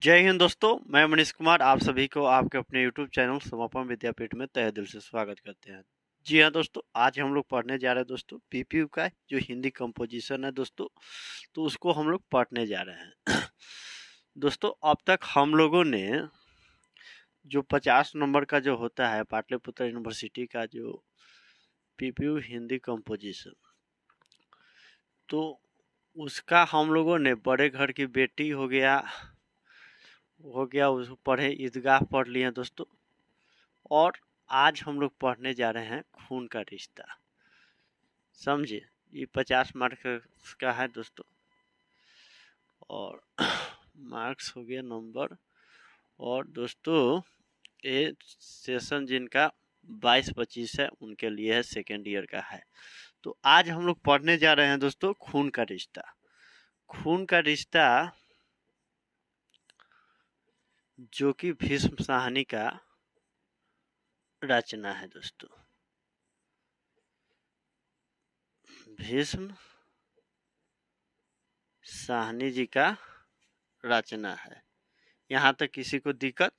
जय हिंद दोस्तों, मैं मनीष कुमार आप सभी को आपके अपने YouTube चैनल समापन विद्यापीठ में तहे दिल से स्वागत करते हैं। जी हाँ दोस्तों, आज हम लोग पढ़ने जा रहे हैं दोस्तों पीपीयू का जो हिंदी कंपोजिशन है दोस्तों, तो उसको हम लोग पढ़ने जा रहे हैं। दोस्तों अब तक हम लोगों ने जो 50 नंबर का जो होता है पाटलिपुत्र यूनिवर्सिटी का जो पीपीयू हिंदी कंपोजिशन, तो उसका हम लोगों ने बड़े घर की बेटी हो गया उसको पढ़े, ईदगाह पढ़ लिए हैं दोस्तों। और आज हम लोग पढ़ने जा रहे हैं खून का रिश्ता। समझे, ये 50 मार्क्स का है दोस्तों। और मार्क्स हो गया नंबर। और दोस्तों ये सेशन जिनका 22-25 है उनके लिए है, सेकेंड ईयर का है। तो आज हम लोग पढ़ने जा रहे हैं दोस्तों खून का रिश्ता। खून का रिश्ता जो कि भीष्म साहनी का रचना है दोस्तों। भीष्म साहनी जी का रचना है, यहाँ तक किसी को दिक्कत।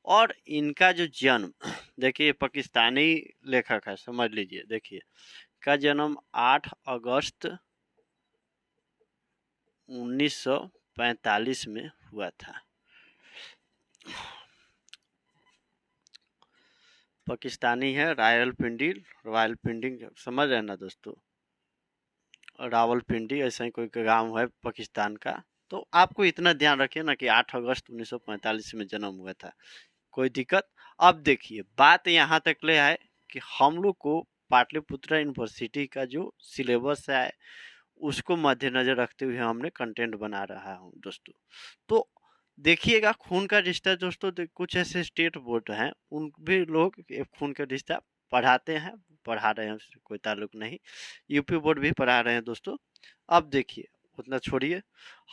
और इनका जो जन्म देखिए, पाकिस्तानी लेखक है, समझ लीजिए। देखिए का जन्म 8 अगस्त 1945 में हुआ था। पाकिस्तानी है, रावलपिंडी समझ रहे हैं ना दोस्तों, रावलपिंडी ऐसा ही कोई गांव है पाकिस्तान का। तो आपको इतना ध्यान रखिए ना कि 8 अगस्त 1945 में जन्म हुआ था, कोई दिक्कत। अब देखिए बात यहाँ तक ले आए कि हम लोग को पाटलिपुत्र यूनिवर्सिटी का जो सिलेबस है उसको मद्देनजर रखते हुए हमने कंटेंट बना रहा हूँ दोस्तों। तो देखिएगा खून का रिश्ता दोस्तों, कुछ ऐसे स्टेट बोर्ड हैं उन भी लोग खून का रिश्ता पढ़ाते हैं, पढ़ा रहे हैं, उससे कोई ताल्लुक नहीं। यूपी बोर्ड भी पढ़ा रहे हैं दोस्तों। अब देखिए उतना छोड़िए,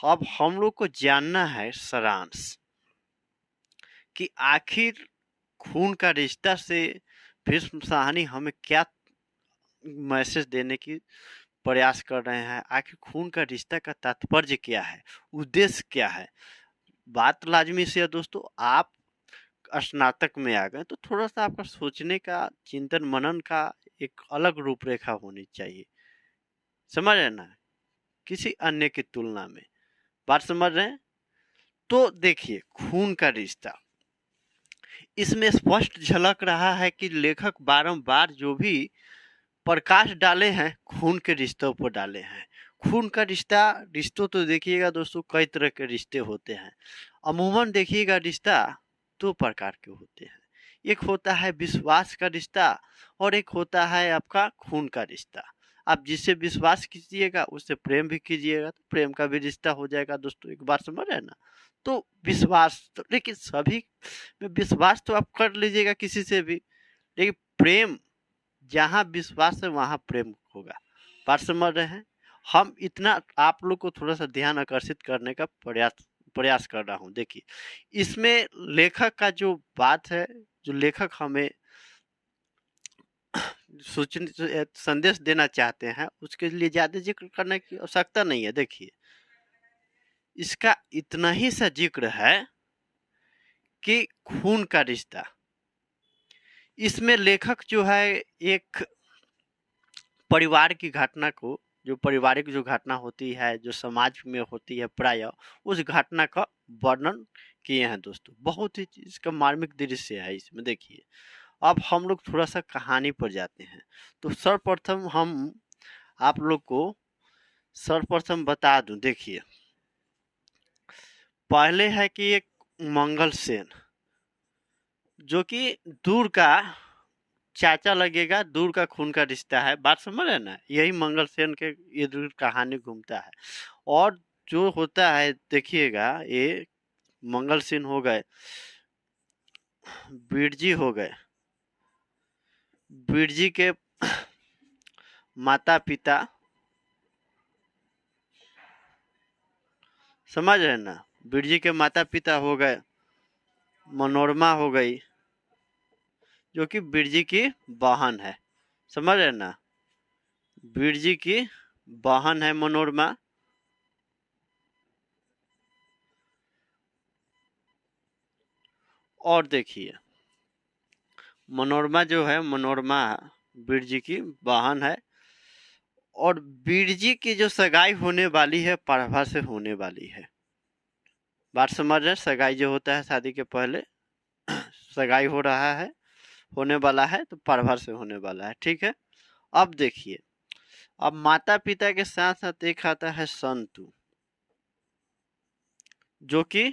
अब हम लोग को जानना है सारांश कि आखिर खून का रिश्ता से भीष्म साहनी हमें क्या मैसेज देने की प्रयास कर रहे हैं। आखिर खून का रिश्ता का तात्पर्य क्या है, उद्देश्य क्या है। बात लाजमी से है दोस्तों, आप स्नातक में आ गए तो थोड़ा सा आपका सोचने का, चिंतन मनन का एक अलग रूपरेखा होनी चाहिए, समझ रहे ना, किसी अन्य की तुलना में। बात समझ रहे हैं। तो देखिए खून का रिश्ता, इसमें स्पष्ट झलक रहा है कि लेखक बारंबार जो भी प्रकाश डाले हैं खून के रिश्तों पर डाले हैं। खून का रिश्ता, रिश्तों तो देखिएगा दोस्तों कई तरह के रिश्ते होते हैं। अमूमन देखिएगा रिश्ता दो प्रकार के होते हैं, एक होता है विश्वास का रिश्ता और एक होता है आपका खून का रिश्ता। आप जिससे विश्वास कीजिएगा उससे प्रेम भी कीजिएगा तो प्रेम का भी रिश्ता हो जाएगा दोस्तों। एक बात समझ रहे हैं ना। तो विश्वास तो, लेकिन सभी में विश्वास तो आप कर लीजिएगा किसी से भी, लेकिन प्रेम, जहाँ विश्वास है वहाँ प्रेम होगा। बात समझ रहे हैं। हम इतना आप लोग को थोड़ा सा ध्यान आकर्षित करने का प्रयास कर रहा हूँ। देखिए इसमें लेखक का जो बात है, जो लेखक हमें सूचना संदेश देना चाहते हैं, उसके लिए ज्यादा जिक्र करने की आवश्यकता नहीं है। देखिए इसका इतना ही सा जिक्र है कि खून का रिश्ता, इसमें लेखक जो है एक परिवार की घटना को, जो पारिवारिक जो घटना होती है, जो समाज में होती है प्राय, उस घटना का वर्णन किए हैं दोस्तों। बहुत ही इसका मार्मिक दृश्य है इसमें। देखिए अब हम लोग थोड़ा सा कहानी पर जाते हैं। तो सर्वप्रथम हम आप लोग को सर्वप्रथम बता दूं, देखिए पहले है कि एक मंगल सेन, जो कि दूर का चाचा लगेगा, दूर का खून का रिश्ता है। बात समझ रहे ना, यही मंगल सेन के इर्द गिर्द कहानी घूमता है। और जो होता है देखिएगा, ये मंगल सेन हो गए, बिरजी हो गए, बिरजी के माता पिता, समझ रहे ना, बिरजी के माता पिता हो गए, मनोरमा हो गई जो कि बिरजी की बहन है, समझ रहे ना, बिरजी की बहन है मनोरमा। और देखिए मनोरमा जो है, मनोरमा वीर जी की बहन है, और वीर जी की जो सगाई होने वाली है प्रभा से होने वाली है। बात समझ रहे हैं? सगाई जो होता है शादी के पहले सगाई हो रहा है, होने वाला है, तो प्रभा से होने वाला है। ठीक है। अब देखिए, अब माता पिता के साथ साथ एक आता है संतु, जो कि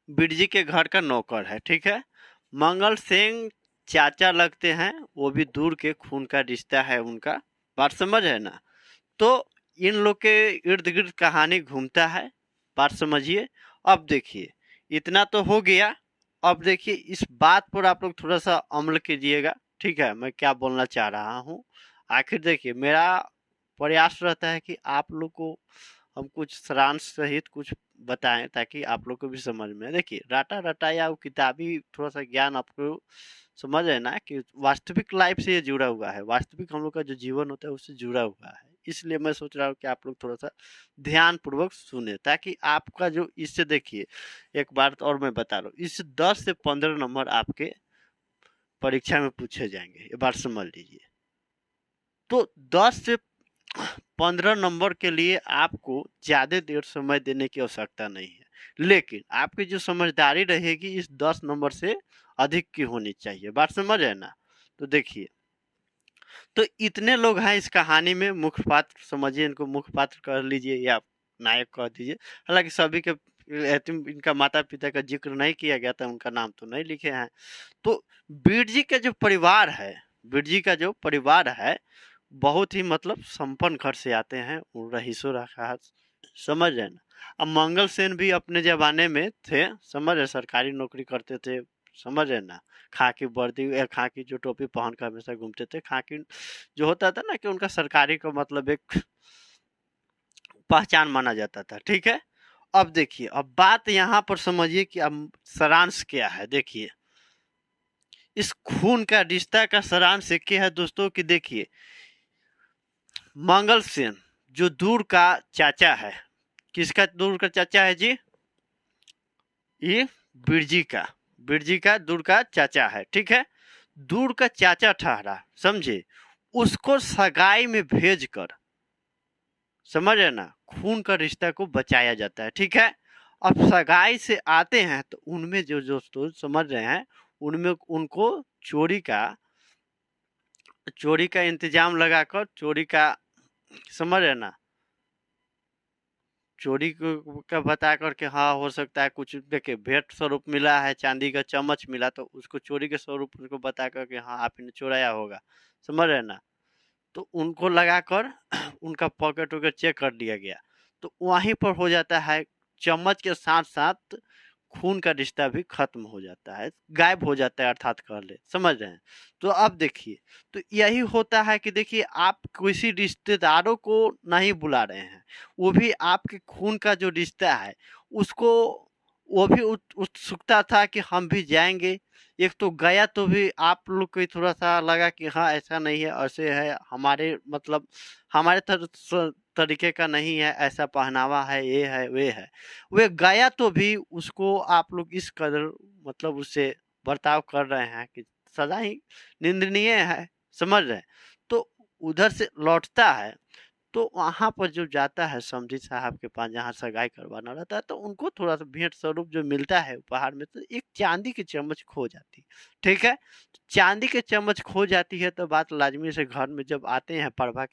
बिरजी के घर का नौकर है। ठीक है। मंगल सेन चाचा लगते हैं, वो भी दूर के खून का रिश्ता है उनका। बात समझ है ना? तो इन लोग के इर्द गिर्द कहानी घूमता है। बात समझिए। अब देखिए इतना तो हो गया। अब देखिए इस बात पर आप लोग थोड़ा सा अमल कीजिएगा। ठीक है, मैं क्या बोलना चाह रहा हूँ। आखिर देखिए मेरा प्रयास रहता है कि आप लोग को हम कुछ सारांश सहित कुछ बताएं, ताकि आप लोग को भी समझ में। देखिए रटा रटाया वो किताबी थोड़ा सा ज्ञान आपको समझ है ना, कि वास्तविक लाइफ से ये जुड़ा हुआ है, वास्तविक हम लोग का जो जीवन होता है उससे जुड़ा हुआ है। इसलिए मैं सोच रहा हूँ कि आप लोग थोड़ा सा ध्यान पूर्वक सुने, ताकि आपका जो इससे देखिए एक बार और मैं बता रहा हूँ, इससे 10 से 15 नंबर आपके परीक्षा में पूछे जाएंगे, ये बात समझ लीजिए। तो 10 से 15 नंबर के लिए आपको ज़्यादा देर समय देने की आवश्यकता नहीं है, लेकिन आपकी जो समझदारी रहेगी इस 10 नंबर से अधिक की होनी चाहिए। बात समझ है ना? तो देखिए, तो इतने लोग हैं इस कहानी में, मुख्य पात्र समझिए, इनको मुख्य पात्र कर लीजिए या नायक कह दीजिए। हालांकि सभी के इनका माता पिता का जिक्र नहीं किया गया था, उनका नाम तो नहीं लिखे हैं। तो बिरजी का जो परिवार है, बिरजी का जो परिवार है बहुत ही मतलब संपन्न घर से आते हैं, रहीसो रखा, समझ रहे ना? अब मंगल सेन भी अपने जमाने में थे, समझ रहे, सरकारी नौकरी करते थे, समझ रहे ना? खाकी वर्दी या खाकी जो टोपी पहन कर हमेशा घूमते थे। खाकी जो होता था ना कि उनका सरकारी का मतलब एक पहचान माना जाता था। ठीक है। अब देखिए, अब बात यहाँ पर समझिए कि अब सारांश क्या है। देखिए इस खून का रिश्ता का सारांश क्या है दोस्तों, कि देखिए मंगल सेन जो दूर का चाचा है, किसका दूर का चाचा है जी? ये बिरजी का दूर का चाचा है। ठीक है। दूर का चाचा ठहरा, समझे, उसको सगाई में भेजकर, समझ रहे ना, खून का रिश्ता को बचाया जाता है। ठीक है। अब सगाई से आते हैं तो उनमें जो दोस्तों समझ रहे हैं, उनमें उनको चोरी का इंतजाम लगाकर, चोरी का, समझ रहे ना, चोरी का बता करके, हाँ हो सकता है कुछ, देखिए भेंट स्वरूप मिला है, चांदी का चम्मच मिला, तो उसको चोरी के स्वरूप उसको बता करके हाँ आपने चुराया होगा, समझ रहे ना। तो उनको लगाकर उनका पॉकेट वॉकेट चेक कर लिया गया, तो वहीं पर हो जाता है, चम्मच के साथ साथ खून का रिश्ता भी खत्म हो जाता है, गायब हो जाता है, अर्थात कर ले, समझ रहे हैं। तो अब देखिए, तो यही होता है कि देखिए आप किसी रिश्तेदारों को नहीं बुला रहे हैं, वो भी आपके खून का जो रिश्ता है उसको, वो भी उत्सुकता था कि हम भी जाएंगे। एक तो गया तो भी आप लोग को थोड़ा सा लगा कि हाँ ऐसा नहीं है, ऐसे है, हमारे मतलब हमारे तरीके का नहीं है, ऐसा पहनावा है, ये है वे है। वे गया तो भी उसको आप लोग इस कदर मतलब उससे बर्ताव कर रहे हैं कि सदा ही निंदनीय है, समझ रहे हैं। तो उधर से लौटता है तो वहाँ पर जो जाता है समधी साहब के पास, जहाँ सगाई करवाना रहता है, तो उनको थोड़ा सा भेंट स्वरूप जो मिलता है उपहार में, तो एक चांदी की चम्मच खो जाती है। ठीक है। चांदी की चम्मच खो जाती है तो बात लाजमी से घर में जब आते हैं प्रभा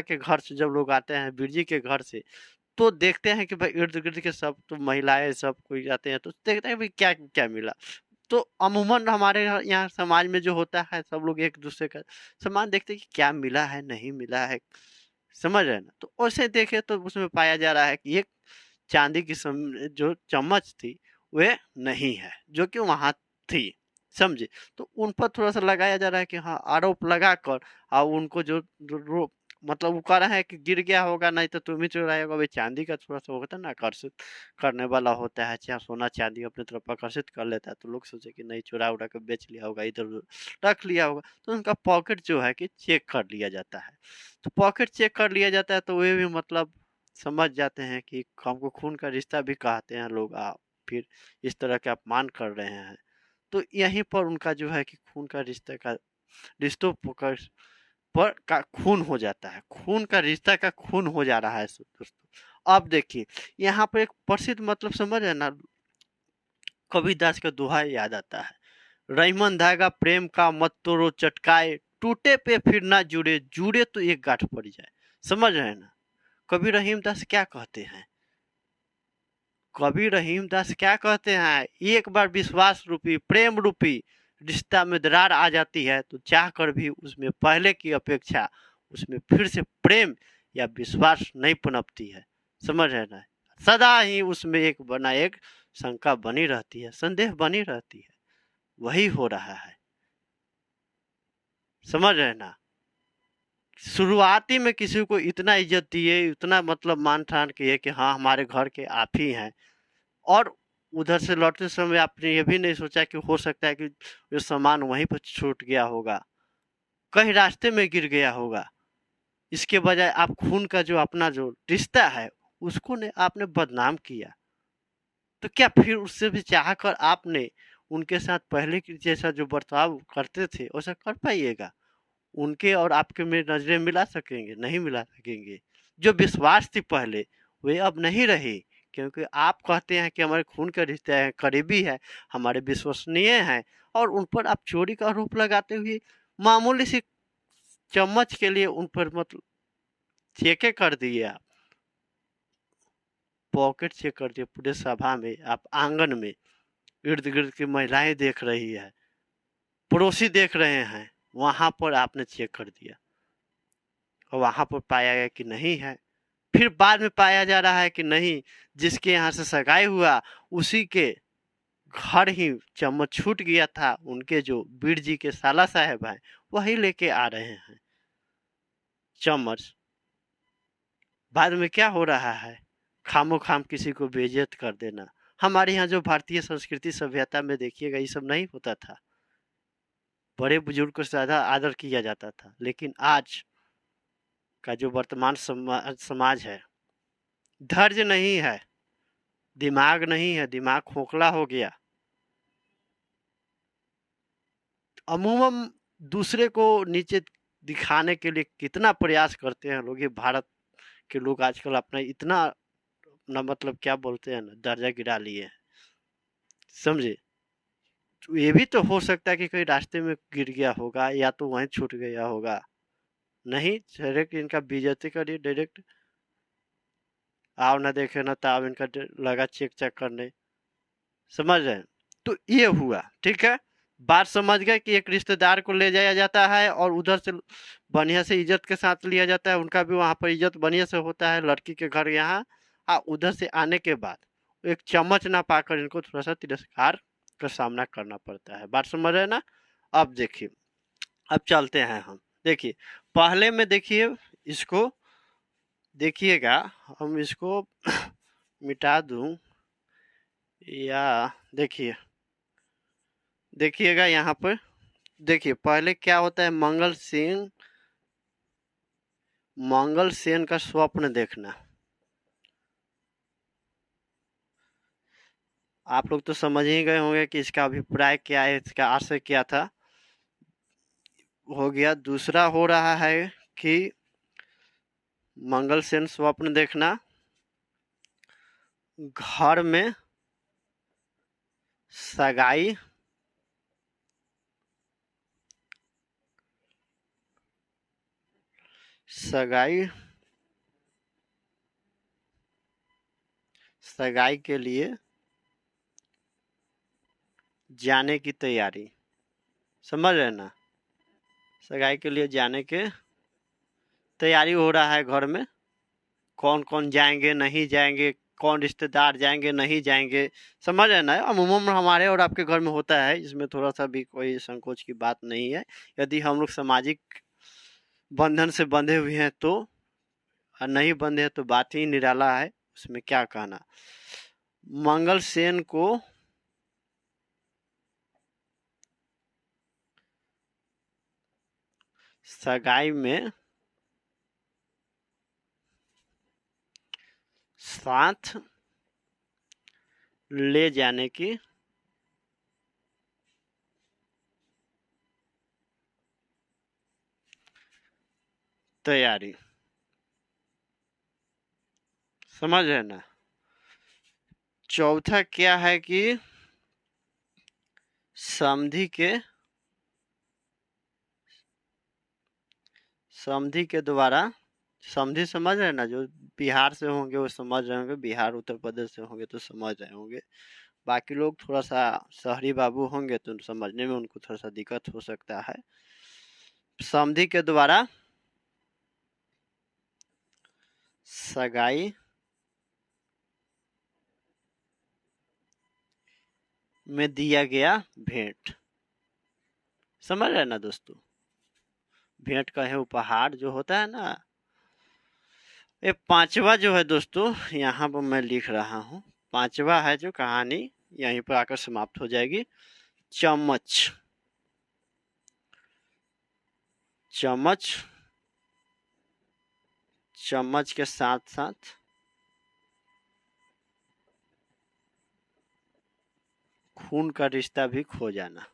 के घर से जब लोग आते हैं बिरजी के घर से, तो देखते हैं कि भाई इर्द गिर्द के सब तो महिलाएं सब कोई जाते हैं, तो देखते हैं भाई क्या क्या मिला। तो अमूमन हमारे यहाँ समाज में जो होता है, सब लोग एक दूसरे का सामान देखते हैं कि क्या मिला है नहीं मिला है, समझ रहे हैं ना। तो वैसे देखे तो उसमें पाया जा रहा है कि एक चांदी की जो चम्मच थी वे नहीं है, जो कि वहां थी, समझे। तो उन पर थोड़ा सा लगाया जा रहा है कि हाँ आरोप लगाकर, और उनको जो मतलब वो कह रहा है कि गिर गया होगा, नहीं तो तुम ही चुराया होगा। भाई चांदी का थोड़ा सा होता है ना, आकर्षित करने वाला होता है, चाहे सोना चांदी अपनी तरफ आकर्षित कर लेता है, तो लोग सोचे कि नहीं चुरा उड़ा कर बेच लिया होगा, इधर उधर रख लिया होगा। तो उनका पॉकेट जो है कि चेक कर लिया जाता है। तो पॉकेट चेक कर लिया जाता है तो वे भी मतलब समझ जाते हैं कि हमको खून का रिश्ता भी कहते हैं लोग, फिर इस तरह के अपमान कर रहे हैं। तो यहीं पर उनका जो है कि खून का रिश्ते का रिश्तों पर का खून हो जाता है, खून का रिश्ता का खून हो जा रहा है दोस्तों। अब देखिए यहाँ पर एक प्रसिद्ध मतलब समझ है ना, कबीरदास का दोहा याद आता है, रहीमन धागा प्रेम का मत तोड़ो चटकाए, टूटे पे फिर ना जुड़े, जुड़े तो एक गांठ पड़ जाए। समझ रहे हैं ना, कबीर रहीम दास क्या कहते हैं, कबीर रहीम दास क्या कहते हैं, एक बार विश्वास रूपी प्रेम रूपी रिश्ता में दरार आ जाती है तो चाह कर भी उसमें पहले की अपेक्षा उसमें फिर से प्रेम या विश्वास नहीं पनपती है। समझ रहे ना, सदा ही उसमें एक बना एक शंका बनी रहती है, संदेह बनी रहती है। वही हो रहा है, समझ रहे ना। शुरुआती में किसी को इतना इज्जत दिए, इतना मतलब मान ठान किए कि हाँ हमारे घर के आप ही हैं, और उधर से लौटते समय आपने ये भी नहीं सोचा कि हो सकता है कि जो सामान वहीं पर छूट गया होगा, कहीं रास्ते में गिर गया होगा। इसके बजाय आप खून का जो अपना जो रिश्ता है उसको ने आपने बदनाम किया, तो क्या फिर उससे भी चाह कर आपने उनके साथ पहले की जैसा जो बर्ताव करते थे वैसा कर पाइएगा? उनके और आपके में नजरें मिला सकेंगे? नहीं मिला सकेंगे। जो विश्वास थी पहले वे अब नहीं रही, क्योंकि आप कहते हैं कि हमारे खून का रिश्ता है, करीबी है, हमारे विश्वसनीय हैं, और उन पर आप चोरी का आरोप लगाते हुए मामूली सी चम्मच के लिए उन पर मतलब चेके कर दिए, आप पॉकेट चेक कर दिए पूरे सभा में, आप आंगन में इर्द गिर्द की महिलाएं देख रही है, पड़ोसी देख रहे हैं, वहां पर आपने चेक कर दिया और वहां पर पाया गया कि नहीं है। फिर बाद में पाया जा रहा है कि नहीं, जिसके यहाँ से सगाई हुआ उसी के घर ही चम्मच छूट गया था, उनके जो बीर जी के साला साहब हैं वही लेके आ रहे हैं चम्मच। बाद में क्या हो रहा है, खामो खाम किसी को बेइज्जत कर देना। हमारे यहाँ जो भारतीय संस्कृति सभ्यता में देखिएगा ये सब नहीं होता था, बड़े बुजुर्ग को ज्यादा आदर किया जाता था। लेकिन आज का जो वर्तमान समाज है, धैर्य नहीं है, दिमाग नहीं है, दिमाग खोखला हो गया। अमूमन दूसरे को नीचे दिखाने के लिए कितना प्रयास करते हैं लोग, ये भारत के लोग आजकल अपना इतना ना मतलब क्या बोलते हैं ना दर्जा गिरा लिए हैं, समझे। तो ये भी तो हो सकता है कि कहीं रास्ते में गिर गया होगा या तो वहीं छूट गया होगा। नहीं, डायरेक्ट इनका बेइज्जती करिए, डायरेक्ट आओ ना देखे ना ताव इनका लगा चेक चेक करने। समझ रहे हैं, तो ये हुआ ठीक है। बात समझ गए कि एक रिश्तेदार को ले जाया जाता है और उधर से बढ़िया से इज्जत के साथ लिया जाता है, उनका भी वहां पर इज्जत बढ़िया से होता है लड़की के घर यहाँ। उधर से आने के बाद एक चम्मच ना पाकर इनको थोड़ा सा तिरस्कार का सामना करना पड़ता है। बात समझ रहे हैं ना। अब देखिए, अब चलते हैं हम, देखिए पहले में देखिए इसको देखिएगा, हम इसको मिटा दूं या देखिए, देखिएगा यहाँ पर, देखिए पहले क्या होता है, मंगल सेन का स्वप्न देखना। आप लोग तो समझ ही गए होंगे कि इसका अभिप्राय क्या है, इसका आशय क्या था। हो गया। दूसरा हो रहा है कि मंगल सेन स्वप्न देखना, घर में सगाई सगाई सगाई के लिए जाने की तैयारी। समझ रहे ना, सगाई के लिए जाने के तैयारी हो रहा है घर में, कौन कौन जाएंगे नहीं जाएंगे, कौन रिश्तेदार जाएंगे नहीं जाएंगे। समझ रहे ना, अमूमन हमारे और आपके घर में होता है, इसमें थोड़ा सा भी कोई संकोच की बात नहीं है। यदि हम लोग सामाजिक बंधन से बंधे हुए हैं तो, और नहीं बंधे हैं तो बात ही निराला है, उसमें क्या कहना। मंगल सेन को सगाई में साथ ले जाने की तैयारी। समझ रहे ना। चौथा क्या है कि समधि के द्वारा, समधि समझ रहे ना, जो बिहार से होंगे वो समझ रहे होंगे, बिहार उत्तर प्रदेश से होंगे तो समझ रहे होंगे, बाकी लोग थोड़ा सा शहरी बाबू होंगे तो समझने में उनको थोड़ा सा दिक्कत हो सकता है। समधि के द्वारा सगाई में दिया गया भेंट। समझ रहे ना दोस्तों, भेंट का है उपहार जो होता है ना। ये पांचवा जो है दोस्तों, यहाँ पर मैं लिख रहा हूँ, पांचवा है जो कहानी यहीं पर आकर समाप्त हो जाएगी। चम्मच। चम्मच, चम्मच के साथ साथ खून का रिश्ता भी खो जाना।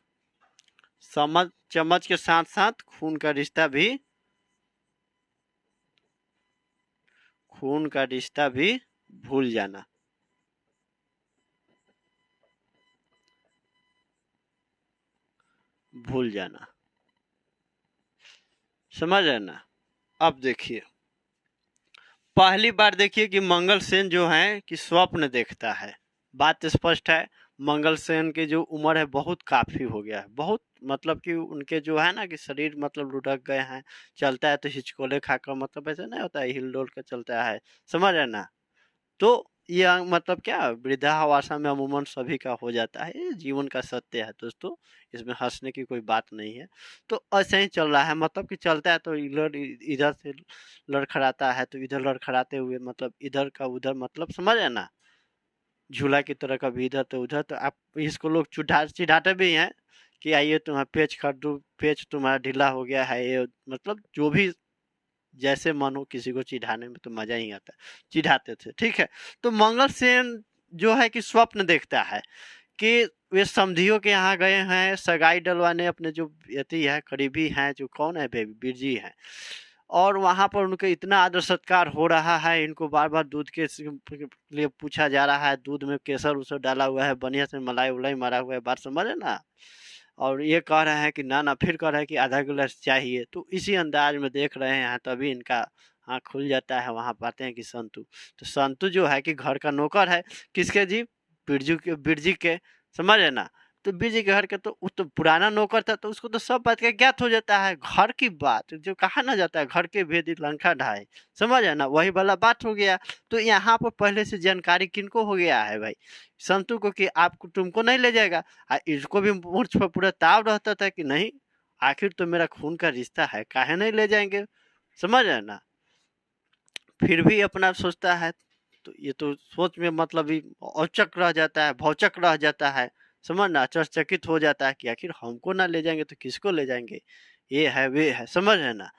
समझ, चम्मच के साथ साथ खून का रिश्ता भी, खून का रिश्ता भी भूल जाना। भूल जाना। समझ रहे ना। अब देखिए, पहली बार देखिए कि मंगल सेन जो है कि स्वप्न देखता है। बात स्पष्ट है, मंगल सेन की जो उम्र है बहुत काफी हो गया है, बहुत मतलब कि उनके जो है ना कि शरीर मतलब लुढ़क गए हैं। चलता है तो हिचकोले खाकर, मतलब ऐसा नहीं होता है, हिल डोल कर चलता है। समझ रहे ना। तो ये मतलब क्या, वृद्धावस्था में अमूमन सभी का हो जाता है, ये जीवन का सत्य है दोस्तों, इसमें हंसने की कोई बात नहीं है। तो ऐसे ही चल रहा है, मतलब कि चलता है तो इधर इधर से लड़खड़ाता है, तो इधर लड़खड़ाते हुए मतलब इधर का उधर, मतलब समझ है ना, झूला की तरह कभी इधर तो उधर। तो आप इसको लोग चिढ़ाते भी हैं कि आइए तुम्हारा पेच खरीदू, पेच तुम्हारा ढीला हो गया है, ये मतलब जो भी जैसे मन हो, किसी को चिढ़ाने में तो मजा ही आता है, चिढ़ाते थे, ठीक है। तो मंगल सेन जो है कि स्वप्न देखता है कि वे समधियों के यहाँ गए हैं सगाई डलवाने, अपने जो यति है करीबी हैं, जो कौन है बेबी बिरजी हैं, और वहां पर उनके इतना आदर सत्कार हो रहा है, इनको बार बार दूध के लिए पूछा जा रहा है, दूध में केसर उसर डाला हुआ है, बढ़िया से मलाई उलाई मारा हुआ है, बात समझ है ना। और ये कह रहे हैं कि ना ना, फिर कह रहे हैं कि आधा गिलास चाहिए, तो इसी अंदाज में देख रहे हैं, तभी इनका आँख खुल जाता है। वहां पाते हैं कि संतू, तो संतू जो है कि घर का नौकर है, किसके जी, बिरजू के, बिरजी के। समझ है ना। तो बिरजी के घर के, तो वो तो पुराना नौकर था, तो उसको तो सब बात का ज्ञात हो जाता है, घर की बात जो कहा ना जाता है, घर के भेदी लंका ढाए। समझ है ना, वही वाला बात हो गया। तो यहाँ पर पहले से जानकारी किनको हो गया है भाई, संतू को, कि आपको तुमको नहीं ले जाएगा। इसको भी मूर्छ पर पूरा ताव रहता था कि नहीं, आखिर तो मेरा खून का रिश्ता है, काहे नहीं ले जाएंगे। समझ रहे ना। फिर भी अपना सोचता है, तो ये तो सोच में मतलब ही औचक रह जाता है, भौचक रह जाता है। समझ ना, आश्चर्यचकित हो जाता है कि आखिर हमको ना ले जाएंगे तो किसको ले जाएंगे, ये है वे है। समझ है ना।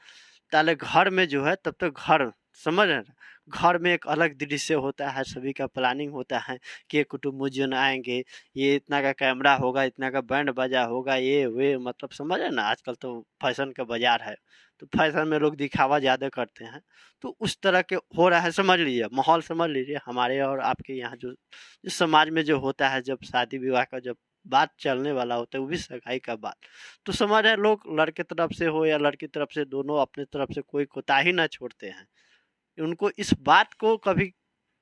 ताले घर में जो है तब तक घर, समझ रहे हैं, घर में एक अलग दृश्य होता है, सभी का प्लानिंग होता है कि ये कुटुम्बुजन आएंगे, ये इतना का कैमरा होगा, इतना का बैंड बाजा होगा, ये वे मतलब समझ रहे ना, आजकल तो फैशन का बाजार है, तो फैशन में लोग दिखावा ज़्यादा करते हैं। तो उस तरह के हो रहा है, समझ लीजिए माहौल, समझ लीजिए हमारे और आपके यहाँ जो समाज में जो होता है, जब शादी विवाह का जब बात चलने वाला होता है, वो भी सगाई का बात, तो समझ रहे लोग, लड़के तरफ से हो या लड़की तरफ से, दोनों अपने तरफ से कोई कोताही ना छोड़ते हैं। उनको इस बात को कभी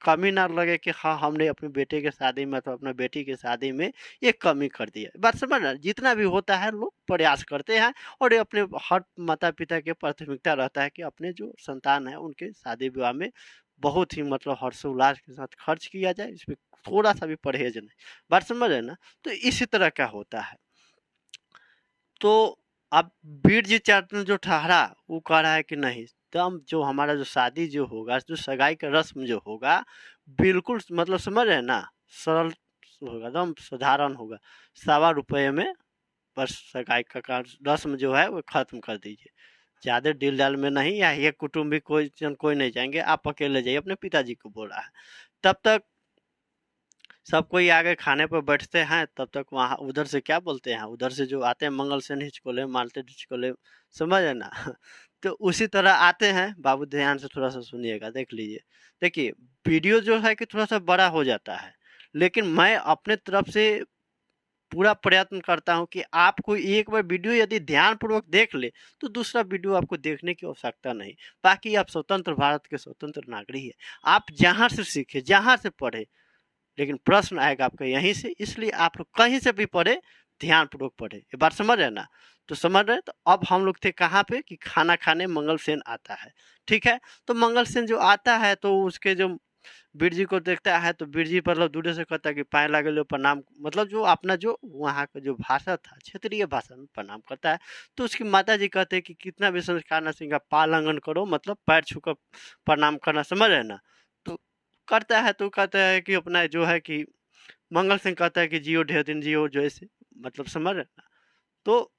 कमी ना लगे कि हाँ हमने अपने बेटे के शादी में अथवा अपने बेटी की शादी में ये कमी कर दी है। बात समझ रहे, जितना भी होता है लोग प्रयास करते हैं, और ये अपने हर माता पिता के प्राथमिकता रहता है कि अपने जो संतान है उनके शादी विवाह में बहुत ही मतलब हर्षोल्लास के साथ खर्च किया जाए, इसमें थोड़ा सा भी परहेज नहीं। बात समझ रहे ना। तो इसी तरह का होता है। तो अब वीर जी चाहते जो ठहरा, वो कह रहा है कि नहीं, एकदम जो हमारा जो शादी जो होगा, जो सगाई का रस्म जो होगा, बिल्कुल मतलब समझ रहे हैं ना, सरल होगा, एकदम साधारण होगा, ₹1.25 में बस सगाई का रस्म जो है वो खत्म कर दीजिए। ज़्यादा डील डाल में नहीं, या ये कुटुंब भी कोई नहीं जाएंगे, आप अकेले जाइए, अपने पिताजी को बोल रहा है। तब तक सब कोई आगे खाने पर बैठते हैं, तब तक वहाँ उधर से क्या बोलते हैं, उधर से जो आते हैं मंगल सेन हिचकोले मारते हिचकोले, समझ है ना। तो उसी तरह आते हैं। बाबू ध्यान से थोड़ा सा सुनिएगा, देख लीजिए। देखिए, वीडियो जो है कि थोड़ा सा बड़ा हो जाता है, लेकिन मैं अपने तरफ से पूरा प्रयत्न करता हूं कि आपको एक बार वीडियो यदि ध्यानपूर्वक देख ले तो दूसरा वीडियो आपको देखने की आवश्यकता नहीं। बाकी आप स्वतंत्र भारत के स्वतंत्र नागरिक है, आप जहां से सीखे जहां से पढ़े, लेकिन प्रश्न आएगा आपका यहीं से, इसलिए आप लोग कहीं से भी पढ़े, ध्यानपूर्वक पढ़े। ये बात समझ रहे ना? तो समझ रहे? तो अब हम लोग थे कहाँ पे कि खाना खाने मंगल सेन आता है, ठीक है। तो मंगल सेन जो आता है तो उसके जो बिरजी को देखता है तो बिरजी मतलब दूर से कहता है कि पाए लागे लो प्रणाम, मतलब जो अपना जो वहाँ का जो भाषा था क्षेत्रीय भाषा में प्रणाम करता है। तो उसकी माता जी कहते हैं कि कितना भी संस्कार न सिंगा पालंगन करो, मतलब पैर छूकर प्रणाम करना, समझ रहे ना। तो करता है तो कहता है कि अपना जो है कि मंगल सिंह कहता है कि जियो ढेर दिन जियो, जो ऐसे मतलब समझ रहे ना। तो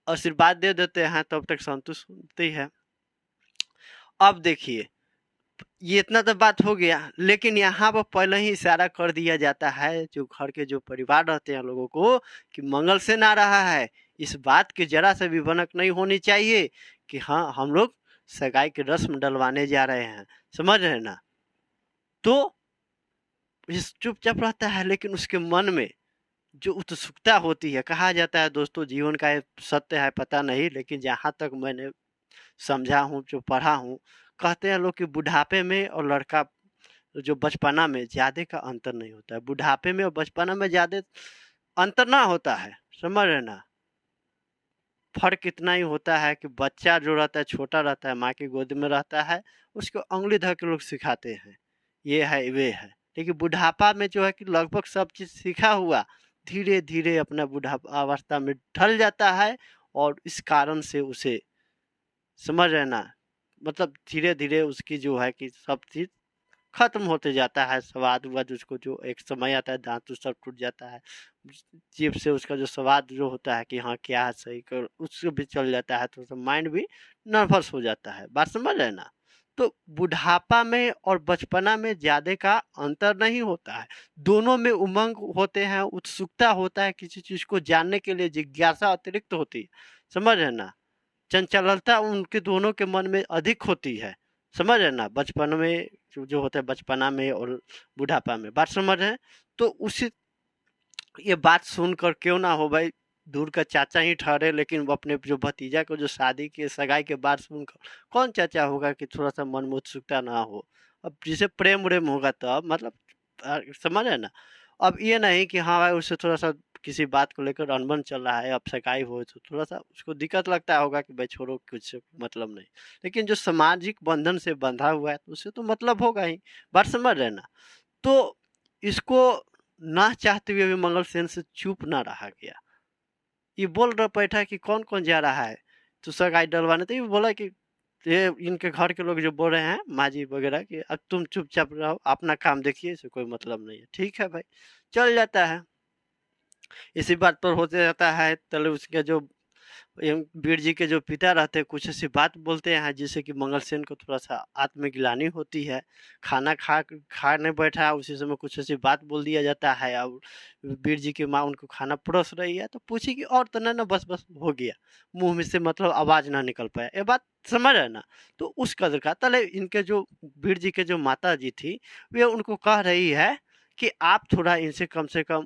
आशीर्वाद दे देते हैं, तब तक संतुष्ट होती है। अब देखिए, ये इतना तो बात हो गया, लेकिन यहाँ पर पहले ही इशारा कर दिया जाता है जो घर के जो परिवार रहते हैं लोगों को कि मंगल सेन आ रहा है। इस बात की जरा से भी भनक नहीं होनी चाहिए कि हाँ हम लोग सगाई की रस्म डलवाने जा रहे हैं, समझ रहे हैं ना। तो इस चुपचाप रहता है, लेकिन उसके मन में जो उत्सुकता होती है, कहा जाता है दोस्तों जीवन का एक सत्य है पता नहीं, लेकिन जहाँ तक मैंने समझा हूँ जो पढ़ा हूँ, कहते हैं लोग कि बुढ़ापे में और लड़का जो बचपना में ज्यादा का अंतर नहीं होता है। बुढ़ापे में और बचपना में ज्यादा अंतर ना होता है, समझ रहे ना। फर्क इतना ही होता है कि बच्चा जो रहता है छोटा रहता है, माँ की गोद में रहता है, उसको उंगली धर के लोग सिखाते हैं ये है वे है। लेकिन बुढ़ापा में जो है कि लगभग सब चीज सीखा हुआ धीरे धीरे अपना बुढ़ापा अवस्था में ढल जाता है, और इस कारण से उसे, समझ रहे ना, मतलब धीरे धीरे उसकी जो है कि सब चीज खत्म होते जाता है। स्वाद वाद उसको जो एक समय आता है, दांत तो सब टूट जाता है, जीभ से उसका जो स्वाद जो होता है कि हाँ क्या है सही कर, उससे भी चल जाता है, तो माइंड भी नर्वस हो जाता है। बात समझ रहे ना। तो बुढ़ापा में और बचपना में ज्यादा का अंतर नहीं होता है, दोनों में उमंग होते हैं, उत्सुकता होता है, किसी चीज को जानने के लिए जिज्ञासा अतिरिक्त होती है, समझ रहे ना। चंचलता उनके दोनों के मन में अधिक होती है, समझ रहे ना। बचपन में जो होता है बचपना में और बुढ़ापा में, बात समझ रहे हैं। तो उसी ये बात सुनकर क्यों ना हो भाई, दूर का चाचा ही ठहरे, लेकिन वो अपने जो भतीजा को जो शादी के सगाई के बाद सुनकर कौन चाचा होगा कि थोड़ा सा मन में उत्सुकता ना हो। अब जिसे प्रेम उरेम होगा तो अब मतलब समझ रहे ना। अब ये नहीं कि हाँ भाई उससे थोड़ा सा किसी बात को लेकर अनबन चल रहा है, अब सगाई हो तो थोड़ा सा उसको दिक्कत लगता होगा कि भाई छोड़ो कुछ मतलब नहीं, लेकिन जो सामाजिक बंधन से बंधा हुआ है तो उससे तो मतलब होगा ही। बात समझ रहे ना। तो इसको ना चाहते हुए भी मंगल सेन से चुप ना रहा गया। ये बोल रहा बैठा कि कौन कौन जा रहा है तो सगाई डलवाने, तो ये बोला कि ये इनके घर के लोग जो बोल रहे हैं माँ जी वगैरह कि अब तुम चुपचाप रहो, अपना काम देखिए, इसे कोई मतलब नहीं है। ठीक है भाई, चल जाता है। इसी बात पर होते रहता है, तले उसके जो वीर जी के जो पिता रहते हैं कुछ ऐसी बात बोलते हैं जिससे कि मंगलसेन को थोड़ा सा आत्मग्लानि होती है। खाना खाने बैठा है उसी समय कुछ ऐसी बात बोल दिया जाता है, अब वीर जी की माँ उनको खाना परोस रही है तो पूछी कि और तो ना बस बस हो गया, मुंह में से मतलब आवाज ना निकल पाया, ये बात समझ रहे ना। तो उस कदर का तले इनके जो वीर जी के जो माता जी थी वे उनको कह रही है कि आप थोड़ा इनसे कम से कम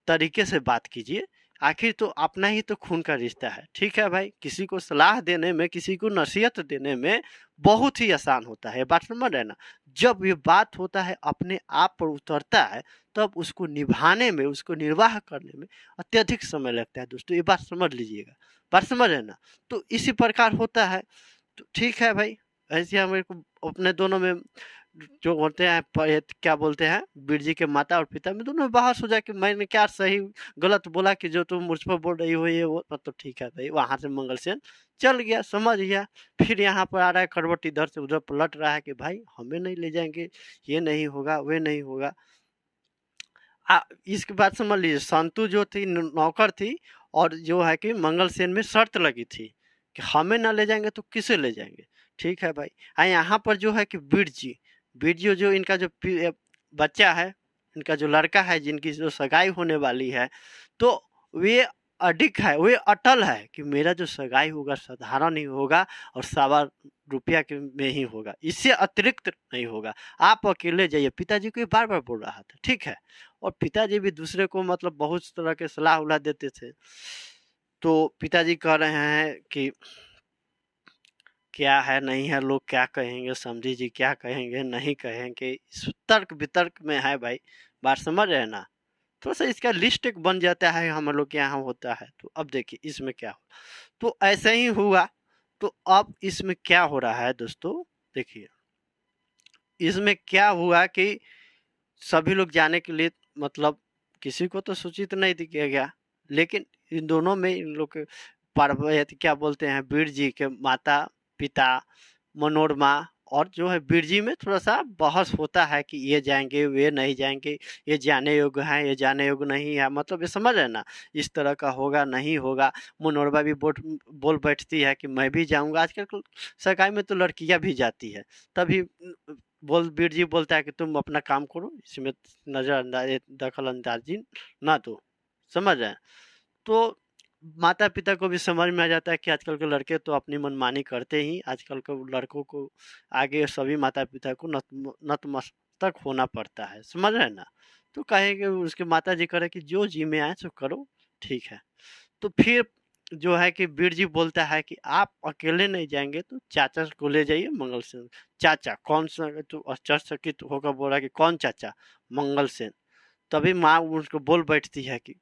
तरीके से बात कीजिए, आखिर तो अपना ही तो खून का रिश्ता है। ठीक है भाई, किसी को सलाह देने में, किसी को नसीहत देने में बहुत ही आसान होता है, बात समझ रहे ना। जब ये बात होता है अपने आप पर उतरता है, तब उसको निभाने में, उसको निर्वाह करने में अत्यधिक समय लगता है दोस्तों, ये बात समझ लीजिएगा। बात समझ रहे ना। तो इसी प्रकार होता है। तो ठीक है भाई, ऐसे हमें को अपने दोनों में जो होते हैं क्या बोलते हैं वीर जी के माता और पिता में दोनों में बहस हो जाए कि मैंने क्या सही गलत बोला कि जो तुम मुझ पर बोल रही हो ये वो, मतलब ठीक है भाई, वहां से मंगलसेन चल गया, समझ गया। फिर यहाँ पर आ रहा है करवट, इधर से उधर पलट रहा है कि भाई हमें नहीं ले जाएंगे, ये नहीं होगा वे नहीं होगा। इसके बाद समझ लीजिए संतु जो थी नौकर थी, और जो है कि मंगलसेन में शर्त लगी थी कि हमें ना ले जाएंगे तो किसे ले जाएंगे। ठीक है भाई। यहाँ पर जो है कि बीरजी, बीरजी जो इनका जो बच्चा है इनका जो लड़का है जिनकी जो सगाई होने वाली है, तो वे अडिग है, वे अटल है कि मेरा जो सगाई होगा साधारण ही होगा और ₹1.25 के में ही होगा, इससे अतिरिक्त नहीं होगा, आप अकेले जाइए। पिताजी को ये बार बार बोल रहा था, ठीक है। और पिताजी भी दूसरे को मतलब बहुत तरह के सलाह उलाह देते थे। तो पिताजी कह रहे हैं कि क्या है नहीं है, लोग क्या कहेंगे, समझी जी क्या कहेंगे नहीं कहेंगे, इस तर्क वितर्क में है भाई, बात समझ रहे हैं ना। थोड़ा सा इसका लिस्ट एक बन जाता है, हम लोग के यहाँ होता है। तो अब देखिए इसमें क्या हो, तो ऐसे ही हुआ। तो अब इसमें क्या हो रहा है दोस्तों, देखिए इसमें क्या हुआ कि सभी लोग जाने के लिए मतलब किसी को तो सूचित नहीं किया गया, लेकिन इन दोनों में इन लोग के क्या बोलते हैं, वीर जी के माता पिता मनोरमा और जो है वीर जी में थोड़ा सा बहस होता है कि ये जाएंगे वे नहीं जाएंगे, ये जाने योग्य है ये जाने योग्य नहीं है, मतलब ये समझ रहे ना, इस तरह का होगा नहीं होगा। मनोरमा भी बोल बैठती है कि मैं भी जाऊंगा, आजकल सगाई में तो लड़कियां भी जाती है। तभी वीर जी बोलता है कि तुम अपना काम करो, इसमें नजरअंदाज दखल अंदाजी ना दो, समझ रहे हैं। तो माता पिता को भी समझ में आ जाता है कि आजकल के लड़के तो अपनी मनमानी करते ही, आजकल के लड़कों को आगे सभी माता पिता को नतमस्तक होना पड़ता है, समझ रहे हैं ना। तो कहेंगे उसके माता जी करे कि जो जी में आए सो करो, ठीक है। तो फिर जो है कि वीर जी बोलता है कि आप अकेले नहीं जाएंगे तो चाचा को ले जाइए मंगल सेन। चाचा कौन सा, तो आश्चर्यचकित होकर बोला कि कौन चाचा, मंगल सेन। तभी माँ उसको बोल बैठती है कि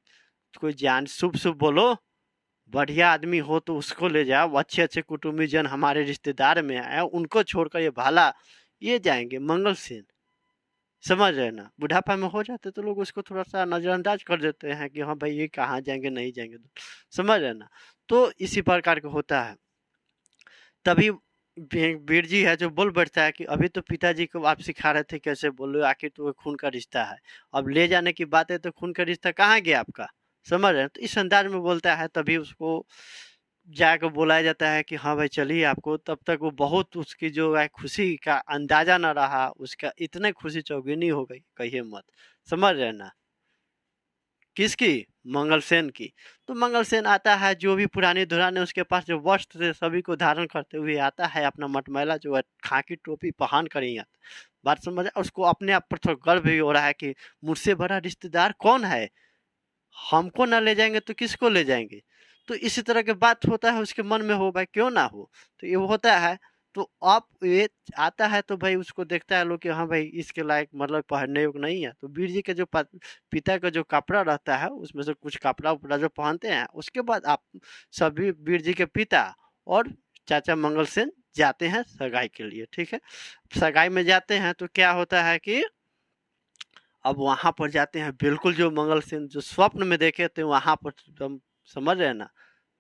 कोई जान शुभ शुभ बोलो, बढ़िया आदमी हो तो उसको ले जाओ, अच्छे अच्छे कुटुंबी जन हमारे रिश्तेदार में आए उनको छोड़कर ये भाला ये जाएंगे मंगल सेन, समझ रहे ना। बुढ़ापा में हो जाते तो लोग उसको थोड़ा सा नजरअंदाज कर देते हैं कि हाँ भाई ये कहाँ जाएंगे नहीं जाएंगे, समझ रहे ना। तो इसी प्रकार का होता है। तभी वीर जी है जो बोल बैठता है कि अभी तो पिताजी को आप सिखा रहे थे कैसे बोलो, आखिर तो खून का रिश्ता है, अब ले जाने की बात है तो खून का रिश्ता कहाँ गया आपका, समझ रहे हैं। तो इस अंदाज में बोलता है, तभी उसको जाकर बुलाया जाता है कि हाँ भाई चलिए आपको। तब तक वो बहुत उसकी जो है खुशी का अंदाजा ना रहा, उसका इतने खुशी चौगुनी हो गई कहिए मत, समझ रहे ना। किसकी, मंगलसेन की। तो मंगलसेन आता है, जो भी पुराने धुराने उसके पास जो वस्त्र थे सभी को धारण करते हुए आता है, अपना मटमैला जो है खाकी टोपी पहन कर ही आता। बात समझ, उसको अपने आप पर थोड़ा गर्व भी हो रहा है कि मुझसे बड़ा रिश्तेदार कौन है, हमको ना ले जाएंगे तो किसको ले जाएंगे। तो इसी तरह के बात होता है उसके मन में, हो भाई क्यों ना हो, तो ये होता है। तो अब ये आता है तो भाई उसको देखता है लोग कि हाँ भाई इसके लायक मतलब पहनने योग्य नहीं है। तो वीर जी के जो पिता का जो कपड़ा रहता है उसमें से कुछ कपड़ा उपड़ा जो पहनते हैं, उसके बाद आप सभी वीर जी के पिता और चाचा मंगल सेन जाते हैं सगाई के लिए, ठीक है। सगाई में जाते हैं तो क्या होता है कि अब वहां पर जाते हैं, बिल्कुल जो मंगल सेन जो स्वप्न में देखे थे वहां पर एकदम, समझ रहे हैं ना,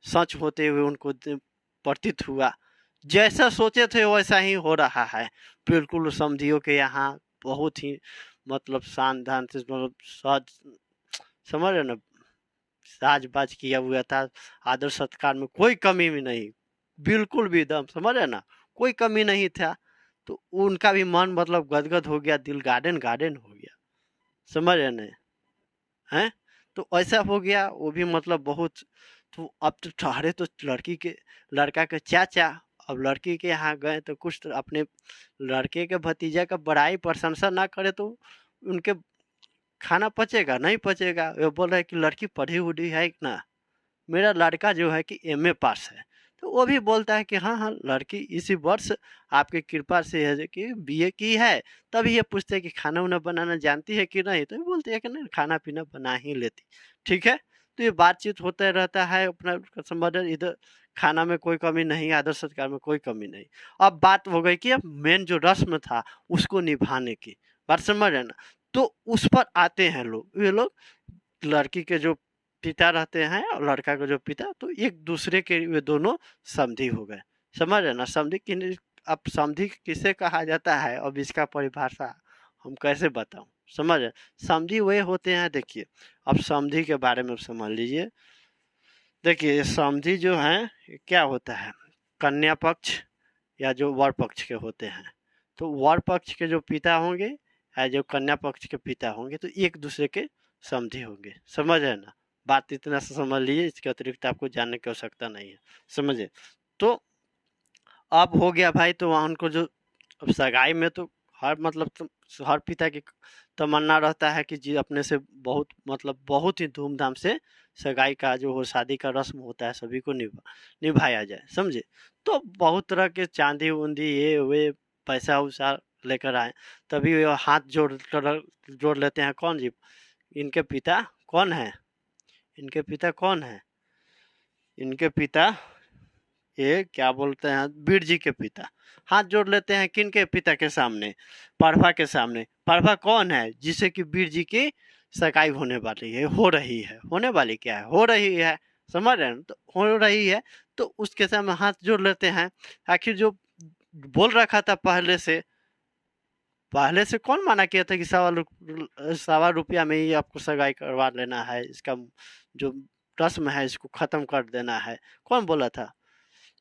सच होते हुए उनको प्रतीत हुआ। जैसा सोचे थे वैसा ही हो रहा है, बिल्कुल समझियो के यहाँ बहुत ही मतलब शान दान से मतलब साज, समझ रहे ना, साज बाज किया हुआ था, आदर सत्कार में कोई कमी भी नहीं, बिल्कुल भी एकदम, समझ रहे ना, कोई कमी नहीं था। तो उनका भी मन मतलब गदगद हो गया, दिल गार्डन गार्डन हो गया, समझ रहे ना हैं। तो ऐसा हो गया, वो भी मतलब बहुत। तो अब तो ठहरे तो लड़का के चाचा, अब लड़की के यहाँ गए तो कुछ तो अपने लड़के के भतीजा का बड़ाई प्रशंसा ना करे तो उनके खाना पचेगा नहीं पचेगा। वो बोल रहा है कि लड़की पढ़ी उढ़ी है ना, मेरा लड़का जो है कि एमए पास है। तो वो भी बोलता है कि हाँ हाँ लड़की इसी वर्ष आपकी कृपा से है कि बीए की है। तभी ये पूछते हैं कि खाना उना बनाना जानती है कि नहीं, तो ये बोलती है कि नहीं खाना पीना बना ही लेती, ठीक है। तो ये बातचीत होता रहता है अपना समझ, इधर खाना में कोई कमी नहीं, आदर सत्कार में कोई कमी नहीं। अब बात हो गई कि अब मेन जो रस्म था उसको निभाने की, बात समझ रहे ना। तो उस पर आते हैं लोग, ये लोग लड़की के जो पिता रहते हैं और लड़का का जो पिता, तो एक दूसरे के वे दोनों समधी हो गए, समझ रहे ना। समधी किन, अब समधी किसे कहा जाता है, अब इसका परिभाषा हम कैसे बताऊं, समझ रहे। समधी वे होते हैं, देखिए अब समधी के बारे में समझ लीजिए। देखिए समधी जो है क्या होता है, कन्या पक्ष या जो वर पक्ष के होते हैं, तो वर पक्ष के जो पिता होंगे जो कन्या पक्ष के पिता होंगे तो एक दूसरे के समझे होंगे, समझ रहे ना। बात इतना सा समझ लीजिए, इसके अतिरिक्त आपको जानने की आवश्यकता नहीं है, समझे। तो अब हो गया भाई, तो वहाँ उनको जो अब सगाई में तो हर मतलब हर पिता की तमन्ना रहता है कि जी अपने से बहुत मतलब बहुत ही धूमधाम से सगाई का जो हो शादी का रस्म होता है सभी को निभाया जाए, समझे। तो बहुत तरह के चांदी उंदी ये वे पैसा उसा लेकर आए, तभी वो हाथ जोड़ लेते हैं। कौन जी? इनके पिता कौन है? इनके पिता कौन है? इनके पिता ये क्या बोलते हैं, बीर जी के पिता हाथ जोड़ लेते हैं। किन के पिता के सामने? प्रभा के सामने। प्रभा कौन है? जिसे कि बीर जी की सगाई होने वाली है, हो रही है, होने वाली क्या है, हो रही है, समझ रहे हैं। तो हो रही है तो उसके सामने हाथ जोड़ लेते हैं। आखिर जो बोल रखा था पहले से कौन माना किया था कि 1.25 रुपया में ही आपको सगाई करवा लेना है, इसका जो रस्म है इसको खत्म कर देना है? कौन बोला था?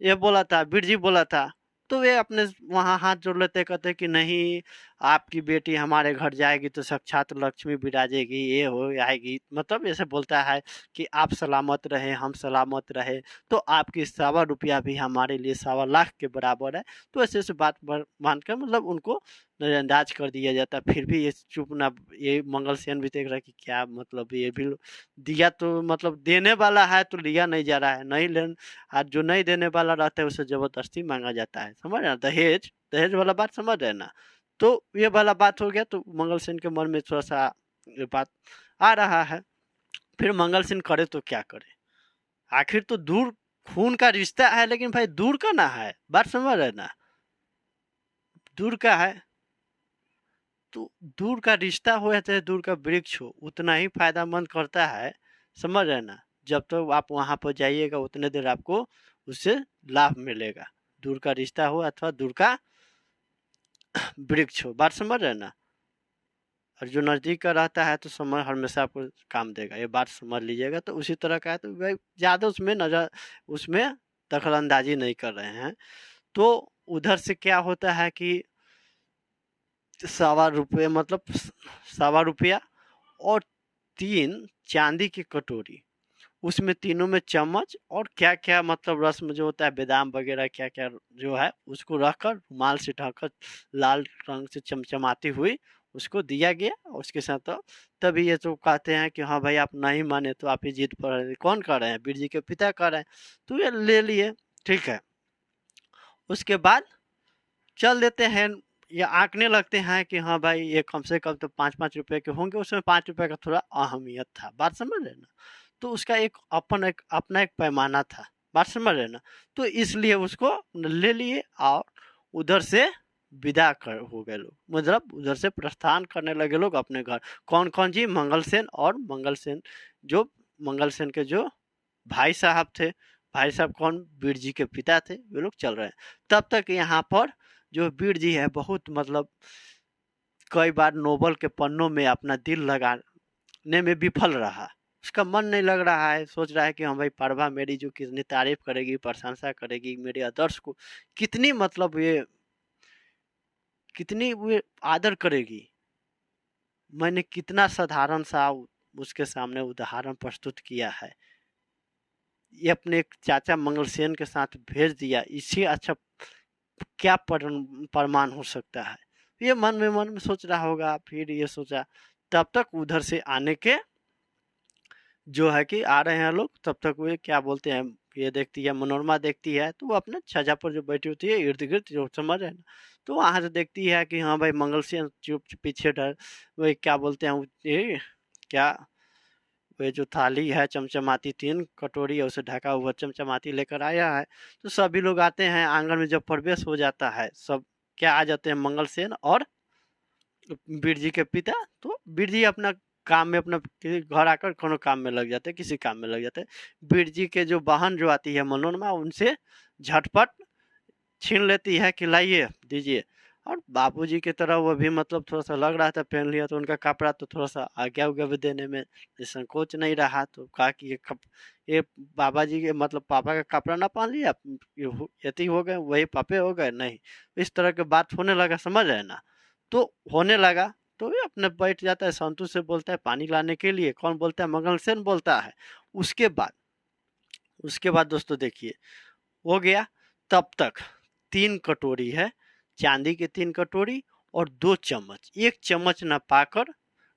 ये बोला था, बिरजी बोला था। तो वे अपने वहाँ हाथ जोड़ लेते, कहते कि नहीं, आपकी बेटी हमारे घर जाएगी तो साक्षात लक्ष्मी विराजेगी, ये हो आएगी, मतलब ऐसे बोलता है कि आप सलामत रहे, हम सलामत रहे, तो आपकी 1.25 रुपया भी हमारे लिए 1.25 लाख के बराबर है। तो ऐसे ऐसे बात मान कर मतलब उनको नजरअंदाज कर दिया जाता है। फिर भी ये चुप ना, ये मंगलसेन भी देख रहा है कि क्या मतलब ये भी दिया तो मतलब देने वाला है तो लिया नहीं जा रहा है, नहीं लेन आज जो नहीं देने वाला रहता है उसे जबरदस्ती मांगा जाता है, समझ रहे ना। दहेज दहेज वाला बात समझ रहे ना। तो ये वाला बात हो गया, तो मंगल सेन के मन में थोड़ा सा ये बात आ रहा है। फिर मंगल सेन करे तो क्या करे, आखिर तो दूर खून का रिश्ता है, लेकिन भाई दूर का ना है, बात समझ रहे ना, दूर का है। तो दूर का रिश्ता हो या चाहे दूर का वृक्ष हो, उतना ही फायदामंद करता है, समझ रहे ना। जब तक तो आप वहां पर जाइएगा उतने देर आपको उससे लाभ मिलेगा, दूर का रिश्ता हो अथवा दूर का वृक्ष हो, बात समझ रहे ना। और जो नजदीक का रहता है तो समय हमेशा आपको काम देगा, ये बात समझ लीजिएगा। तो उसी तरह का है, तो भाई ज्यादा उसमें दखल अंदाजी नहीं कर रहे हैं। तो उधर से क्या होता है कि 1.25 रुपये मतलब 1.25 रुपया और 3 चांदी की कटोरी, उसमें तीनों में चम्मच और क्या क्या मतलब रस्म जो होता है बादाम वगैरह क्या क्या जो है उसको रखकर रुमाल से ढककर लाल रंग से चमचमाती हुई उसको दिया गया। और उसके साथ तो तभी ये तो कहते हैं कि हाँ भाई आप नहीं माने तो आप ही जीत पर, कौन कर रहे हैं? बीर जी के पिता कर रहे हैं। तो ये ले लिए, ठीक है। उसके बाद चल देते हैं, ये आंकने लगते हैं कि हाँ भाई ये कम से कम तो 5-5 रुपए के होंगे। उसमें 5 रुपए का थोड़ा अहमियत था, बात समझ रहे ना। तो उसका एक अपना एक पैमाना था, बात समझ रहे ना। तो इसलिए उसको ले लिए और उधर से विदा कर हो गए लोग, मतलब उधर से प्रस्थान करने लगे लोग अपने घर। कौन कौन जी? मंगलसेन और मंगलसेन जो मंगलसेन के जो भाई साहब थे। भाई साहब कौन? बीर जी के पिता थे, वे लोग चल रहे हैं। तब तक यहाँ पर जो बीर जी है बहुत मतलब कई बार नोबल के पन्नों में अपना दिल लगाने में विफल रहा। उसका मन नहीं लग रहा है, सोच रहा है कि हाँ भाई प्रभा मेरी जो कितनी तारीफ करेगी, प्रशंसा करेगी, मेरे आदर्श को कितनी मतलब ये कितनी वो आदर करेगी, मैंने कितना साधारण सा उसके सामने उदाहरण प्रस्तुत किया है, ये अपने एक चाचा मंगलसेन के साथ भेज दिया, इससे अच्छा क्या प्रमाण हो सकता है। ये मन में सोच रहा होगा। फिर ये सोचा, तब तक उधर से आने के जो है कि आ रहे हैं लोग, तब तक वे क्या बोलते हैं, ये देखती है मनोरमा देखती है, तो वो अपने छजा पर जो बैठी होती है इर्द गिर्द जो समझ है ना, तो वहां से देखती है कि हाँ भाई मंगलसेन चुप पीछे डर वे क्या बोलते हैं ये क्या, वे जो थाली है चमचमाती 3 कटोरी है उसे ढका हुआ चमचमाती लेकर आया है। तो सभी लोग आते हैं, आंगन में जब प्रवेश हो जाता है सब क्या आ जाते हैं, मंगलसेन और बीर जी के पिता। तो बीर जी अपना काम में अपना किसी घर आकर कोनो काम में लग जाते हैं, किसी काम में लग जाते हैं। बीर जी के जो बहन जो आती है मनोरमा, उनसे झटपट छीन लेती है कि लाइए दीजिए। और बाबूजी की तरह वो भी मतलब थोड़ा सा लग रहा था पहन लिया, तो उनका कपड़ा तो थोड़ा सा आज्ञा उज्ञा भी देने में संकोच नहीं रहा। तो कहा कि ये बाबा जी के मतलब पापा का कपड़ा ना पहन लिया, यति हो गए, वही पापे हो गए, नहीं, इस तरह के बात होने लगा, समझ रहे ना। तो होने लगा, तो ये अपने बैठ जाता है, संतु से बोलता है पानी लाने के लिए। कौन बोलता है? मंगलसेन बोलता है। उसके बाद दोस्तों देखिए, हो गया। तब तक 3 कटोरी है, चांदी के 3 कटोरी और 2 चम्मच, 1 चम्मच न पाकर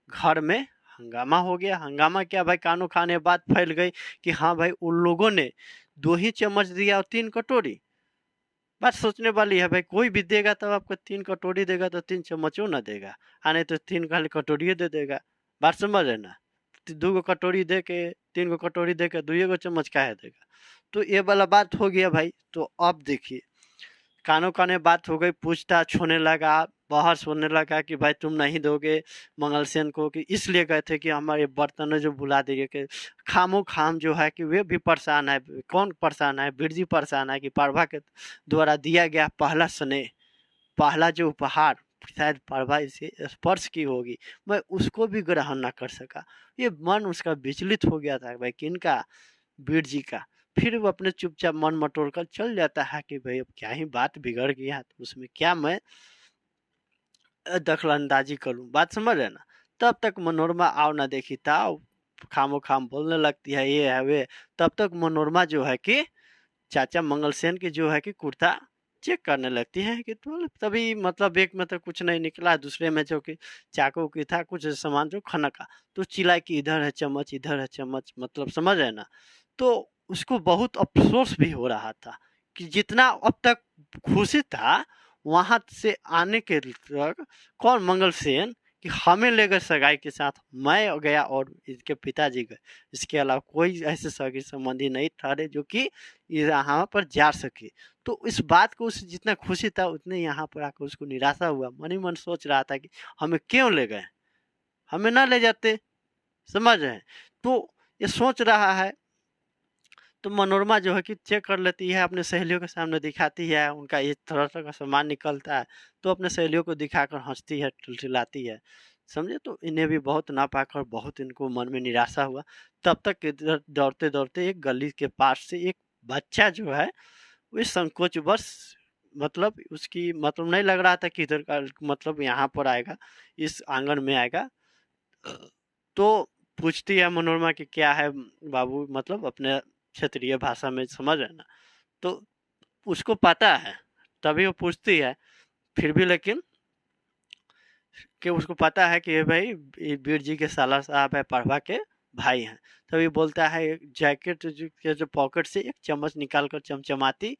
घर में हंगामा हो गया। हंगामा क्या भाई, कानों खाने बात फैल गई कि हाँ भाई उन लोगों ने 2 ही चम्मच दिया और 3 कटोरी। बात सोचने वाली है भाई, कोई भी देगा तब आपको 3 कटोरी देगा तो 3 चम्मचों ना देगा, नहीं तो 3 खाली कटोरी दे देगा। बात समझ रहे ना? 2 गो कटोरी दे के 3 गो कटोरी दे के 2 गो चम्मच काहे देगा? तो ये वाला बात हो गया भाई। तो अब देखिए, कानों काने बात हो गई, पूछताछ होने लगा, बहस होने लगा कि भाई तुम नहीं दोगे मंगलसेन को, कि इसलिए गए थे कि हमारे बर्तन जो बुला दिए कि खामो खाम जो है कि वे भी परेशान है। कौन परेशान है? बिरजी परेशान है कि पारभा के द्वारा दिया गया पहला स्नेह, पहला जो उपहार शायद पारभा इसे स्पर्श की होगी, मैं उसको भी ग्रहण ना कर सका। ये मन उसका विचलित हो गया था भाई, किनका? बिरजी का। फिर वो अपने चुपचाप मन मटोड़ कर चल जाता है कि भाई अब क्या ही बात बिगड़ गया, तो उसमें क्या मैं दखल अंदाजी करूं। बात समझ रहे ना? तब तक मनोरमा आओ ना देखी ताओ, खामो खाम बोलने लगती है ये है वे। तब तक मनोरमा जो है कि चाचा मंगलसेन की जो है कि कुर्ता चेक करने लगती है कि तो तभी मतलब एक में तो कुछ नहीं निकला, दूसरे में जो कि चाकू की था कुछ सामान जो खनका, तो चिल्लाई कि इधर है चम्मच, इधर है चम्मच। मतलब समझ रहे ना? तो उसको बहुत अफसोस भी हो रहा था कि जितना अब तक खुशी था वहां से आने के तक, कौन? मंगलसेन, कि हमें ले गए सगाई के साथ, मैं गया और इसके पिताजी गए, इसके अलावा कोई ऐसे सगे संबंधी नहीं ठहरे जो कि यहाँ पर जा सके। तो इस बात को उसे जितना खुशी था उतने यहाँ पर आकर उसको निराशा हुआ। मन ही मन सोच रहा था कि हमें क्यों ले गए, हमें ना ले जाते। समझ रहे हैं? तो ये सोच रहा है। तो मनोरमा जो है कि चेक कर लेती है, अपने सहेलियों के सामने दिखाती है, उनका इस तरह का सामान निकलता है तो अपने सहेलियों को दिखाकर हंसती है, टिलटिलाती है। समझे? तो इन्हें भी बहुत ना पाकर बहुत इनको मन में निराशा हुआ। तब तक इधर दौड़ते दौड़ते एक गली के पास से एक बच्चा जो है वो संकोचवश, मतलब उसकी मतलब नहीं लग रहा था कि इधर का मतलब यहाँ पर आएगा, इस आंगन में आएगा। तो पूछती है मनोरमा कि क्या है बाबू, मतलब अपने क्षेत्रीय भाषा में, समझ रहे ना? तो उसको पता है तभी वो पूछती है। फिर भी लेकिन कि उसको पता है कि ये भाई ये वीर जी के साला साहब है, पढ़वा के भाई हैं। तभी बोलता है जैकेट के जो पॉकेट से एक चम्मच निकाल कर, चमचमाती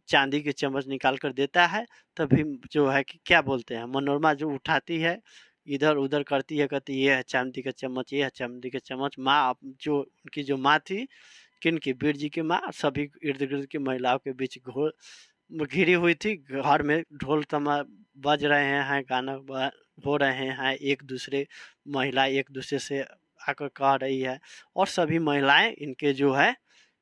चांदी की चम्मच निकाल कर देता है। तभी जो है कि क्या बोलते हैं, मनोरमा जो उठाती है, इधर उधर करती है, कहती ये है चांदी का चम्मच, ये है चांदी का चम्मच। माँ जो उनकी जो माँ थी, किनकी? वीर जी की माँ, सभी इर्द गिर्द की महिलाओं के बीच घिरी हुई थी। घर में ढोल तमा बज रहे हैं, गाना हो रहे हैं, एक दूसरे महिला एक दूसरे से आकर कह रही है, और सभी महिलाएं इनके जो है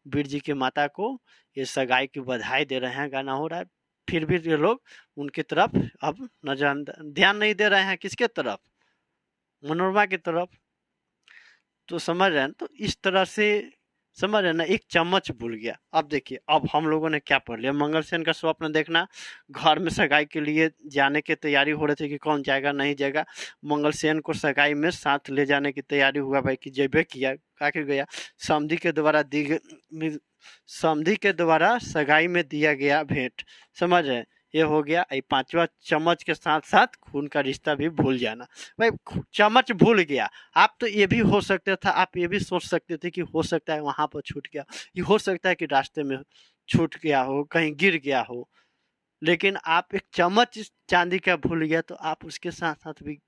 वीर जी की माता को ये सगाई की बधाई दे रहे हैं, गाना हो रहा है। फिर भी ये लोग उनकी तरफ अब नजर ध्यान नहीं दे रहे हैं। किसके तरफ? मनोरमा की तरफ। तो समझ रहे हैं? तो इस तरह से समझ रहे ना, एक चम्मच भूल गया। अब देखिए, अब हम लोगों ने क्या पढ़ लिया, मंगलसेन का स्वप्न देखना, घर में सगाई के लिए जाने की तैयारी हो रही थी कि कौन जाएगा नहीं जाएगा। मंगलसेन को सगाई में साथ ले जाने की तैयारी हुआ भाई, कि जेबे किया, आखिर गया। समधी के द्वारा समधी के द्वारा सगाई में दिया गया भेंट। समझ रहे? ये हो गया। 5वां चम्मच के साथ साथ खून का रिश्ता भी भूल जाना। भाई चम्मच भूल गया। आप तो ये भी हो सकता था, आप ये भी सोच सकते थे कि हो सकता है वहां पर छूट गया, ये हो सकता है कि रास्ते में छूट गया हो, कहीं गिर गया हो। लेकिन आप एक चम्मच चांदी का भूल गया तो आप उसके साथ साथ भी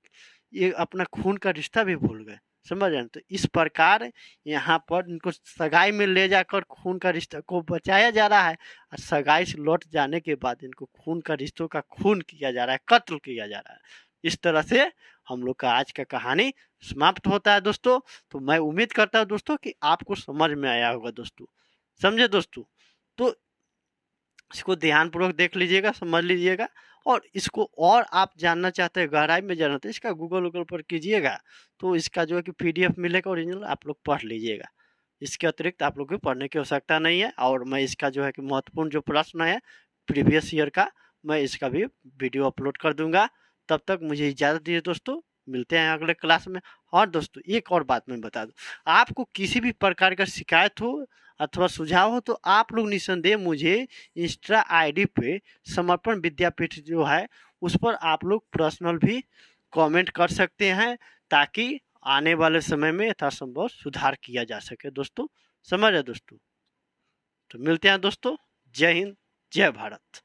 ये अपना खून का रिश्ता भी भूल गए। समझ रहे हैं? तो इस प्रकार यहाँ पर इनको सगाई में ले जाकर खून का रिश्ता को बचाया जा रहा है, और सगाई से लौट जाने के बाद इनको खून का रिश्तों का खून किया जा रहा है, कत्ल किया जा रहा है। इस तरह से हम लोग का आज का कहानी समाप्त होता है दोस्तों। तो मैं उम्मीद करता हूँ दोस्तों कि आपको समझ में आया होगा दोस्तों। समझे दोस्तों? तो इसको ध्यानपूर्वक देख लीजिएगा, समझ लीजिएगा। और इसको और आप जानना चाहते हैं, गहराई में जानना चाहते हैं, इसका गूगल पर कीजिएगा तो इसका जो है कि PDF मिलेगा ओरिजिनल, आप लोग पढ़ लीजिएगा। इसके अतिरिक्त आप लोग को पढ़ने की आवश्यकता नहीं है। और मैं इसका जो है कि महत्वपूर्ण जो प्रश्न है प्रीवियस ईयर का, मैं इसका भी वीडियो अपलोड कर दूंगा। तब तक मुझे इजाज़त दीजिए दोस्तों, मिलते हैं अगले क्लास में। और दोस्तों एक और बात मैं बता दूं, आपको किसी भी प्रकार का शिकायत हो अथवा सुझाव हो तो आप लोग निसंदेह मुझे इंस्टा आईडी पे समर्पण विद्यापीठ जो है उस पर आप लोग पर्सनल भी कमेंट कर सकते हैं, ताकि आने वाले समय में यथासंभव सुधार किया जा सके दोस्तों। समझ रहे दोस्तों? तो मिलते हैं दोस्तों। जय हिंद, जय भारत।